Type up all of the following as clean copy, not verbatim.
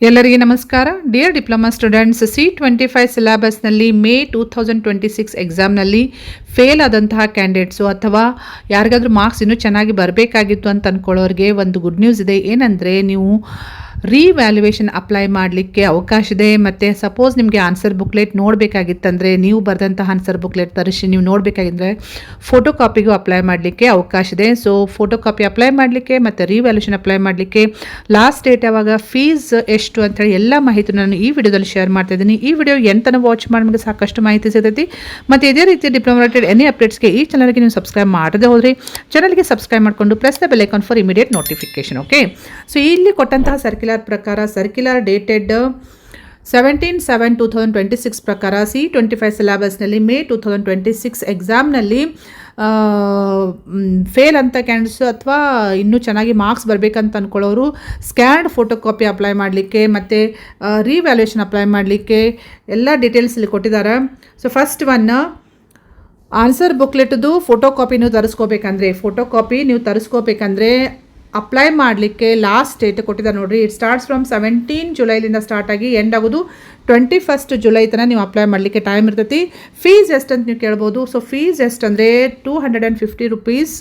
ಎಲ್ಲರಿಗೆ ನಮಸ್ಕಾರ. Dear diploma students, C25 ಸಿಲೆಬಸ್ನಲ್ಲಿ ಮೇ 2026 ಎಕ್ಸಾಮ್ನಲ್ಲಿ ಫೇಲ್ ಆದಂತಹ ಕ್ಯಾಂಡಿಡೇಟ್ಸು ಅಥವಾ ಯಾರಿಗಾದ್ರೂ ಮಾರ್ಕ್ಸ್ ಇನ್ನೂ ಚೆನ್ನಾಗಿ ಬರಬೇಕಾಗಿತ್ತು ಅಂತ ಅಂದ್ಕೊಳ್ಳೋರಿಗೆ ಒಂದು ಗುಡ್ ನ್ಯೂಸ್ ಇದೆ. ಏನಂದರೆ ನೀವು ರೀವ್ಯಾಲ್ಯೂಯೇಷನ್ ಅಪ್ಲೈ ಮಾಡಲಿಕ್ಕೆ ಅವಕಾಶ ಇದೆ. ಮತ್ತು ಸಪೋಸ್ ನಿಮಗೆ ಆನ್ಸರ್ ಬುಕ್ಲೆಟ್ ನೋಡಬೇಕಾಗಿತ್ತಂದರೆ ನೀವು ಬರೆದಂತಹ ಆನ್ಸರ್ ಬುಕ್ಲೆಟ್ ತರಿಸಿ ನೀವು ನೋಡಬೇಕಾಗಿದ್ದರೆ ಫೋಟೋ ಕಾಪಿಗೂ ಅಪ್ಲೈ ಮಾಡಲಿಕ್ಕೆ ಅವಕಾಶ ಇದೆ. ಸೊ ಫೋಟೋ ಕಾಪಿ ಅಪ್ಲೈ ಮಾಡಲಿಕ್ಕೆ ಮತ್ತು ರೀವ್ಯಾಲ್ಯೂಯೇಷನ್ ಅಪ್ಲೈ ಮಾಡಲಿಕ್ಕೆ ಲಾಸ್ಟ್ ಡೇಟ್ ಯಾವಾಗ, ಫೀಸ್ ಎಷ್ಟು ಅಂಥೇಳಿ ಎಲ್ಲ ಮಾಹಿತಿ ನಾನು ಈ ವಿಡಿಯೋದಲ್ಲಿ ಶೇರ್ ಮಾಡ್ತಾ ಇದ್ದೀನಿ. ಈ ವಿಡಿಯೋ ಎಂತನ ವಾಚ್ ಮಾಡಿ ನಿಮಗೆ ಸಾಕಷ್ಟು ಮಾಹಿತಿ ಸಿಗ್ತೈತಿ. ಮತ್ತು ಇದೇ ರೀತಿ ಡಿಪ್ಲೊಮಾ ರಿಲೇಟೆಡ್ ಎನಿ ಅಪ್ಡೇಟ್ಸ್ಗೆ ಈ ಚಾನಲ್ಗೆ ನೀವು ಸಬ್ಸ್ಕ್ರೈಬ್ ಮಾಡದೆ ಹೋದರೆ ಚಾನಲ್ಗೆ ಸಬ್ಸ್ಕ್ರೈಬ್ ಮಾಡಿಕೊಂಡು press the bell icon for immediate notification. Okay, so ಇಲ್ಲಿ ಕೊಟ್ಟಂತಹ ಸರ್ಕ್ಯುಲರ್ ಪ್ರಕಾರ, ಸರ್ಕ್ಯುಲರ್ ಡೇಟೆಡ್ 17/7/2026 ಪ್ರಕಾರ C25 ಸಿಲೆಬಸ್ನಲ್ಲಿ ಮೇ 2026 ಎಕ್ಸಾಮ್ನಲ್ಲಿ ಫೇಲ್ ಅಂತ ಕ್ಯಾಂಡಿಡೇಟ್ಸು ಅಥವಾ ಇನ್ನೂ ಚೆನ್ನಾಗಿ ಮಾರ್ಕ್ಸ್ ಬರಬೇಕಂತ ಅಂದ್ಕೊಳ್ಳೋರು ಸ್ಕ್ಯಾನ್ಡ್ ಫೋಟೋ ಕಾಪಿ ಅಪ್ಲೈ ಮಾಡಲಿಕ್ಕೆ ಮತ್ತು ರೀವ್ಯಾಲ್ಯೂಯೇಷನ್ ಅಪ್ಲೈ ಮಾಡಲಿಕ್ಕೆ ಎಲ್ಲ ಡೀಟೇಲ್ಸ್ ಇಲ್ಲಿ ಕೊಟ್ಟಿದ್ದಾರೆ. ಸೊ ಫಸ್ಟ್ ಒನ್, ಆನ್ಸರ್ ಬುಕ್ಲೆಟ್ದು ಫೋಟೋ ಕಾಪಿ ನೀವು ತರಿಸ್ಕೋಬೇಕಂದ್ರೆ ಅಪ್ಲೈ ಮಾಡಲಿಕ್ಕೆ ಲಾಸ್ಟ್ ಡೇಟ್ ಕೊಟ್ಟಿದ್ದಾರೆ ನೋಡಿರಿ. ಇಟ್ ಸ್ಟಾರ್ಟ್ಸ್ ಫ್ರಮ್ 17 ಜುಲೈಲಿಂದ ಸ್ಟಾರ್ಟ್ ಆಗಿ ಎಂಡ್ ಆಗೋದು 21 ಜುಲೈ ತನಕ ನೀವು ಅಪ್ಲೈ ಮಾಡಲಿಕ್ಕೆ ಟೈಮ್ ಇರ್ತೈತಿ. ಫೀಸ್ ಎಷ್ಟು ಅಂತ ನೀವು ಕೇಳ್ಬೋದು. ಸೊ ಫೀಸ್ ಎಷ್ಟು ಅಂದರೆ 250 ರುಪೀಸ್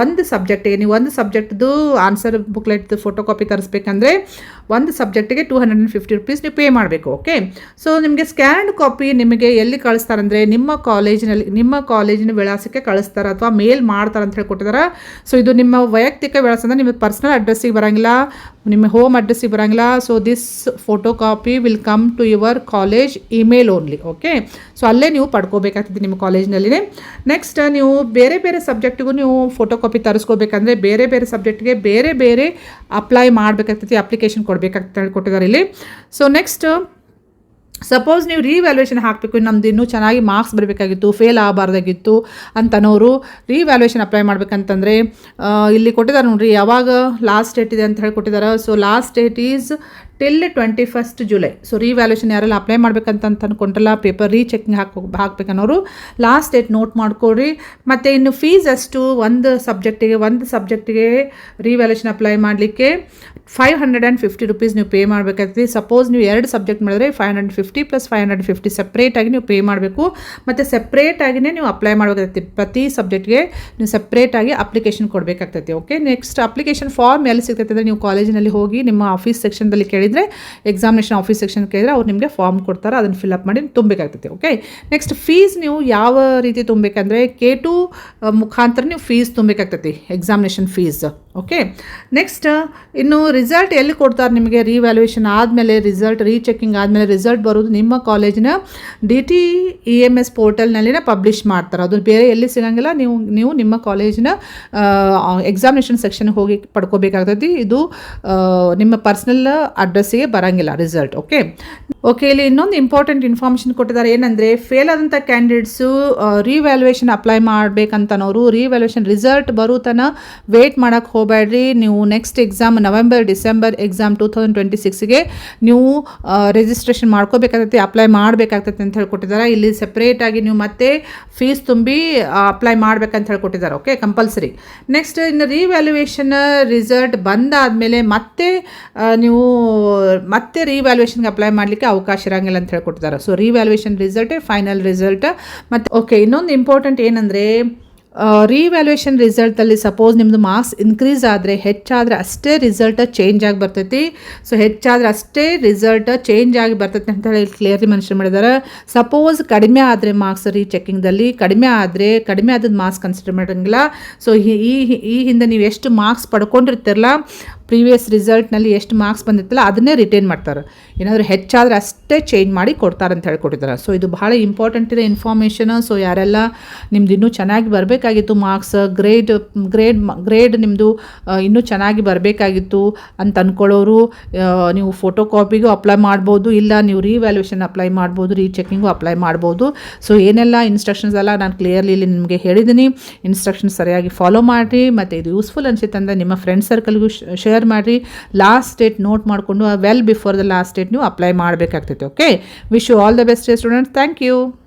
ಒಂದು ಸಬ್ಜೆಕ್ಟಿಗೆ. ನೀವು ಒಂದು ಸಬ್ಜೆಕ್ಟ್ದು ಆನ್ಸರ್ ಬುಕ್ಲೆಟ್ದು ಫೋಟೋ ಕಾಪಿ ತರಿಸ್ಬೇಕಂದ್ರೆ ಒಂದು ಸಬ್ಜೆಕ್ಟಿಗೆ 250 ರುಪೀಸ್ ನೀವು ಪೇ ಮಾಡಬೇಕು. ಓಕೆ, ಸೊ ನಿಮಗೆ ಸ್ಕ್ಯಾನ್ಡ್ ಕಾಪಿ ನಿಮಗೆ ಎಲ್ಲಿ ಕಳಿಸ್ತಾರಂದರೆ ನಿಮ್ಮ ಕಾಲೇಜಿನ ವಿಳಾಸಕ್ಕೆ ಕಳಿಸ್ತಾರೆ ಅಥವಾ ಮೇಲ್ ಮಾಡ್ತಾರೆ ಅಂತ ಹೇಳಿ ಕೊಟ್ಟಿದ್ದಾರೆ. ಸೊ ಇದು ನಿಮ್ಮ ವೈಯಕ್ತಿಕ ವಿಳಾಸ ಅಂದರೆ ನಿಮ್ಮ ಪರ್ಸನಲ್ ಅಡ್ರೆಸ್ಸಿಗೆ ಬರೋಂಗಿಲ್ಲ, ನಿಮ್ಮ ಹೋಮ್ ಅಡ್ರೆಸ್ಸಿಗೆ ಬರೋಂಗಿಲ್ಲ. So this photocopy will come to your college email only. Okay, so ಅಲ್ಲೇ ನೀವು ಪಡ್ಕೋಬೇಕಾಗ್ತದೆ ನಿಮ್ಮ ಕಾಲೇಜಿನಲ್ಲಿನೇ. ನೆಕ್ಸ್ಟ್, ನೀವು ಬೇರೆ ಬೇರೆ ಸಬ್ಜೆಕ್ಟಿಗೂ ನೀವು ಫೋಟೋ ಕಾಪಿ ತರಿಸ್ಕೋಬೇಕಂದ್ರೆ ಬೇರೆ ಬೇರೆ ಸಬ್ಜೆಕ್ಟ್ಗೆ ಬೇರೆ ಬೇರೆ ಅಪ್ಲೈ ಮಾಡಬೇಕಾಗ್ತೈತಿ, ಅಪ್ಲಿಕೇಶನ್ ಕೊಡಬೇಕಾಗ್ತದೆ ಕೊಟ್ಟಿದ್ದಾರೆ ಇಲ್ಲಿ. ಸೊ ನೆಕ್ಸ್ಟ್, ಸಪೋಸ್ ನೀವು ರೀವ್ಯಾಲ್ಯೂಯೇಷನ್ ಹಾಕಬೇಕು, ನಮ್ದು ಇನ್ನೂ ಚೆನ್ನಾಗಿ ಮಾರ್ಕ್ಸ್ ಬರಬೇಕಾಗಿತ್ತು, ಫೇಲ್ ಆಗಬಾರ್ದಾಗಿತ್ತು ಅಂತನೋರು ರೀವ್ಯಾಲ್ಯೂಯೇಷನ್ ಅಪ್ಲೈ ಮಾಡ್ಬೇಕಂತಂದರೆ ಇಲ್ಲಿ ಕೊಟ್ಟಿದ್ದಾರೆ ನೋಡಿರಿ, ಯಾವಾಗ ಲಾಸ್ಟ್ ಡೇಟ್ ಇದೆ ಅಂತ ಹೇಳಿ ಕೊಟ್ಟಿದ್ದಾರೆ. So last date is till 21 July. So revaluation ಯಾರೆಲ್ಲ ಅಪ್ಲೈ ಮಾಡ್ಬೇಕಂತ ಅಂದ್ಕೊಂಡ್ರಲ್ಲ, ಪೇಪರ್ ರೀಚೆಕಿಂಗ್ ಹಾಕ್ಬೇಕನ್ನೋರು ಲಾಸ್ಟ್ ಡೇಟ್ ನೋಟ್ ಮಾಡ್ಕೊಡ್ರಿ. ಮತ್ತು ಇನ್ನು ಫೀಸ್ ಅಷ್ಟು ಒಂದು ಸಬ್ಜೆಕ್ಟಿಗೆ ರೀವ್ಯಾಲ್ಯೂಯೇಷನ್ ಅಪ್ಲೈ ಮಾಡಲಿಕ್ಕೆ 550 ರುಪೀಸ್ ನೀವು ಪೇ ಮಾಡಬೇಕಾಗ್ತದೆ. ಸಪೋಸ್ ನೀವು 2 ಸಬ್ಜೆಕ್ಟ್ ಮಾಡಿದ್ರೆ 550 + 550 ಸಪ್ರೇಟಾಗಿ ನೀವು ಪೇ ಮಾಡಬೇಕು. ಮತ್ತು ಸಪ್ರೇಟಾಗಿಯೇ ನೀವು ಅಪ್ಲೈ ಮಾಡಬೇಕಾಗ್ತದೆ. ಪ್ರತಿ ಸಬ್ಜೆಕ್ಟ್ಗೆ ನೀವು ಸಪ್ರೇಟಾಗಿ ಅಪ್ಲಿಕೇಶನ್ ಕೊಡಬೇಕಾಗ್ತೈತಿ. ಓಕೆ, ನೆಕ್ಸ್ಟ್ ಅಪ್ಲಿಕೇಶನ್ ಫಾರ್ಮ್ ಎಲ್ಲಿ ಸಿಗ್ತೈತೆ ಅಂದರೆ ನೀವು ಕಾಲೇಜಿನಲ್ಲಿ ಹೋಗಿ ನಿಮ್ಮ ಆಫೀಸ್ ಸೆಕ್ಷನ್ದಲ್ಲಿ ಕೇಳಿದರೆ, ಎಕ್ಸಾಮಿನೇಷನ್ ಆಫೀಸ್ ಸೆಕ್ಷನ್ ಕೇಳಿದರೆ ಅವ್ರು ನಿಮಗೆ ಫಾರ್ಮ್ ಕೊಡ್ತಾರೆ, ಅದನ್ನು ಫಿಲ್ಅಪ್ ಮಾಡಿ ತುಂಬಬೇಕಾಗ್ತೈತಿ. ಓಕೆ, ನೆಕ್ಸ್ಟ್ ಫೀಸ್ ನೀವು ಯಾವ ರೀತಿ ತುಂಬಬೇಕಂದ್ರೆ K2 ಮುಖಾಂತರ ನೀವು ಫೀಸ್ ತುಂಬಬೇಕಾಗ್ತೈತಿ, ಎಕ್ಸಾಮಿನೇಷನ್ ಫೀಸ್. ಓಕೆ, ನೆಕ್ಸ್ಟ್ ಇನ್ನು ರಿಸಲ್ಟ್ ಎಲ್ಲಿ ಕೊಡ್ತಾರೆ ನಿಮಗೆ, ರೀವ್ಯಾಲ್ಯೂಯೇಷನ್ ಆದಮೇಲೆ ರಿಸಲ್ಟ್ ರೀಚೆಕಿಂಗ್ ಆದಮೇಲೆ ರಿಸಲ್ಟ್ ಬರೋದು ನಿಮ್ಮ ಕಾಲೇಜಿನ DTEMS ಪೋರ್ಟಲ್ನಲ್ಲಿನೇ ಪಬ್ಲಿಷ್ ಮಾಡ್ತಾರೆ. ಅದು ಬೇರೆ ಎಲ್ಲಿ ಸಿಗೋಂಗಿಲ್ಲ. ನೀವು ನಿಮ್ಮ ಕಾಲೇಜಿನ ಎಕ್ಸಾಮಿನೇಷನ್ ಸೆಕ್ಷನ್ಗೆ ಹೋಗಿ ಪಡ್ಕೋಬೇಕಾಗ್ತೈತಿ. ಇದು ನಿಮ್ಮ ಪರ್ಸ್ನಲ್ ಅಡ್ರೆಸ್ಸಿಗೆ ಬರೋಂಗಿಲ್ಲ ರಿಸಲ್ಟ್. ಓಕೆ, ಇಲ್ಲಿ ಇನ್ನೊಂದು ಇಂಪಾರ್ಟೆಂಟ್ ಇನ್ಫಾರ್ಮೇಷನ್ ಕೊಟ್ಟಿದ್ದಾರೆ. ಏನಂದರೆ ಫೇಲ್ ಆದಂಥ ಕ್ಯಾಂಡಿಡೇಟ್ಸು ರೀವ್ಯಾಲ್ಯೂಯೇಷನ್ ಅಪ್ಲೈ ಮಾಡಬೇಕಂತನೋರು ರೀವ್ಯಾಲ್ಯೂಯೇಷನ್ ರಿಸಲ್ಟ್ ಬರೋ ತನಕ ವೇಟ್ ಮಾಡೋಕ್ಕೆ ಹೋಗಬೇಡ್ರಿ. ನೀವು ನೆಕ್ಸ್ಟ್ ಎಕ್ಸಾಮ್ ನವೆಂಬರ್-ಡಿಸೆಂಬರ್ ಎಕ್ಸಾಮ್ 2026ಗೆ ನೀವು ರಿಜಿಸ್ಟ್ರೇಷನ್ ಮಾಡ್ಕೋಬೇಕಾಗ್ತೈತಿ, ಅಪ್ಲೈ ಮಾಡಬೇಕಾಗ್ತೈತಿ ಅಂತ ಹೇಳ್ಕೊಟ್ಟಿದ್ದಾರೆ. ಇಲ್ಲಿ ಸಪ್ರೇಟಾಗಿ ನೀವು ಮತ್ತೆ ಫೀಸ್ ತುಂಬಿ ಅಪ್ಲೈ ಮಾಡ್ಬೇಕಂತ ಹೇಳ್ಕೊಟ್ಟಿದ್ದಾರೆ. Okay, compulsory. ನೆಕ್ಸ್ಟ್, ಇನ್ನು ರೀವ್ಯಾಲ್ಯೂಯೇಷನ್ ರಿಸಲ್ಟ್ ಬಂದಾದಮೇಲೆ ಮತ್ತೆ ನೀವು ರೀವ್ಯಾಲ್ಯೂಯೇಷನ್ಗೆ ಅಪ್ಲೈ ಮಾಡಲಿಕ್ಕೆ ಅವಕಾಶ ಇರೋಂಗಿಲ್ಲ ಅಂತ ಹೇಳ್ಕೊಟ್ಟಿದ್ದಾರೆ. ಸೊ ರೀವ್ಯಾಲ್ಯೂಯೇಷನ್ ರಿಸಲ್ಟೇ ಫೈನಲ್ ರಿಸಲ್ಟ್. ಮತ್ತು ಓಕೆ, ಇನ್ನೊಂದು ಇಂಪಾರ್ಟೆಂಟ್ ಏನಂದರೆ ರೀವ್ಯಾಲ್ಯೂಯೇಷನ್ ರಿಸಲ್ಟಲ್ಲಿ ಸಪೋಸ್ ನಿಮ್ಮದು ಮಾರ್ಕ್ಸ್ ಇನ್ಕ್ರೀಸ್ ಆದರೆ ಹೆಚ್ಚಾದರೆ ಅಷ್ಟೇ ರಿಸಲ್ಟ್ ಚೇಂಜ್ ಆಗಿ ಬರ್ತೈತಿ. ಸೊ ಹೆಚ್ಚಾದರೆ ಅಷ್ಟೇ ರಿಸಲ್ಟ್ ಚೇಂಜ್ ಆಗಿ ಬರ್ತೈತಿ ಅಂತ ಹೇಳಿ ಕ್ಲಿಯರ್ಲಿ ಮೆನ್ಷನ್ ಮಾಡಿದ್ದಾರೆ. ಸಪೋಸ್ ಕಡಿಮೆ ಆದರೆ ಮಾರ್ಕ್ಸ್ ರೀಚೆಕಿಂಗ್ದಲ್ಲಿ ಕಡಿಮೆ ಆದದ್ದು ಮಾರ್ಕ್ಸ್ ಕನ್ಸಿಡರ್ ಮಾಡೋಂಗಿಲ್ಲ. ಸೊ ಈ ಹಿಂದೆ ನೀವು ಎಷ್ಟು ಮಾರ್ಕ್ಸ್ ಪಡ್ಕೊಂಡಿರ್ತಿರಲ್ಲ, ಪ್ರೀವಿಯಸ್ ರಿಸಲ್ಟ್ನಲ್ಲಿ ಎಷ್ಟು ಮಾರ್ಕ್ಸ್ ಬಂದಿರ್ತಲ್ಲ ಅದನ್ನೇ ರಿಟೈನ್ ಮಾಡ್ತಾರೆ. ಏನಾದರೂ ಹೆಚ್ಚಾದರೆ ಅಷ್ಟೇ ಚೇಂಜ್ ಮಾಡಿ ಕೊಡ್ತಾರೆ ಅಂತ ಹೇಳ್ಕೊಟ್ಟಿದ್ದಾರೆ. ಸೊ ಇದು ಭಾಳ ಇಂಪಾರ್ಟೆಂಟ್ ಇದೆ ಇನ್ಫಾರ್ಮೇಷನ್. ಸೊ ಯಾರೆಲ್ಲ ನಿಮ್ದು ಇನ್ನೂ ಚೆನ್ನಾಗಿ ಬರಬೇಕಾಗಿತ್ತು ಮಾರ್ಕ್ಸ್, ಗ್ರೇಡ್ ನಿಮ್ಮದು ಇನ್ನೂ ಚೆನ್ನಾಗಿ ಬರಬೇಕಾಗಿತ್ತು ಅಂತ ಅಂದ್ಕೊಳ್ಳೋರು ನೀವು ಫೋಟೋ ಕಾಪಿಗೂ ಅಪ್ಲೈ ಮಾಡ್ಬೋದು, ಇಲ್ಲ ನೀವು ರೀವ್ಯಾಲ್ಯೂಯೇಷನ್ ಅಪ್ಲೈ ಮಾಡ್ಬೋದು, ರೀಚೆಕಿಂಗು ಅಪ್ಲೈ ಮಾಡ್ಬೋದು. ಸೊ ಏನೆಲ್ಲ ಇನ್ಸ್ಟ್ರಕ್ಷನ್ಸ್ ಎಲ್ಲ ನಾನು ಕ್ಲಿಯರ್ಲಿ ಇಲ್ಲಿ ನಿಮಗೆ ಹೇಳಿದ್ದೀನಿ. ಇನ್ಸ್ಟ್ರಕ್ಷನ್ಸ್ ಸರಿಯಾಗಿ ಫಾಲೋ ಮಾಡಿರಿ. ಮತ್ತು ಇದು ಯೂಸ್ಫುಲ್ ಅನಿಸುತ್ತೆ ಅಂದರೆ ನಿಮ್ಮ ಫ್ರೆಂಡ್ ಸರ್ಕಲ್ಗೂ ಶೇರ್ ಮಾಡಿರಿ. ಲಾಸ್ಟ್ ಡೇಟ್ ನೋಟ್ ಮಾಡಿಕೊಂಡು well before the last date ನೀವು ಅಪ್ಲೈ ಮಾಡಬೇಕಾಗ್ತೈತೆ. Okay, wish you all the best students. Thank you.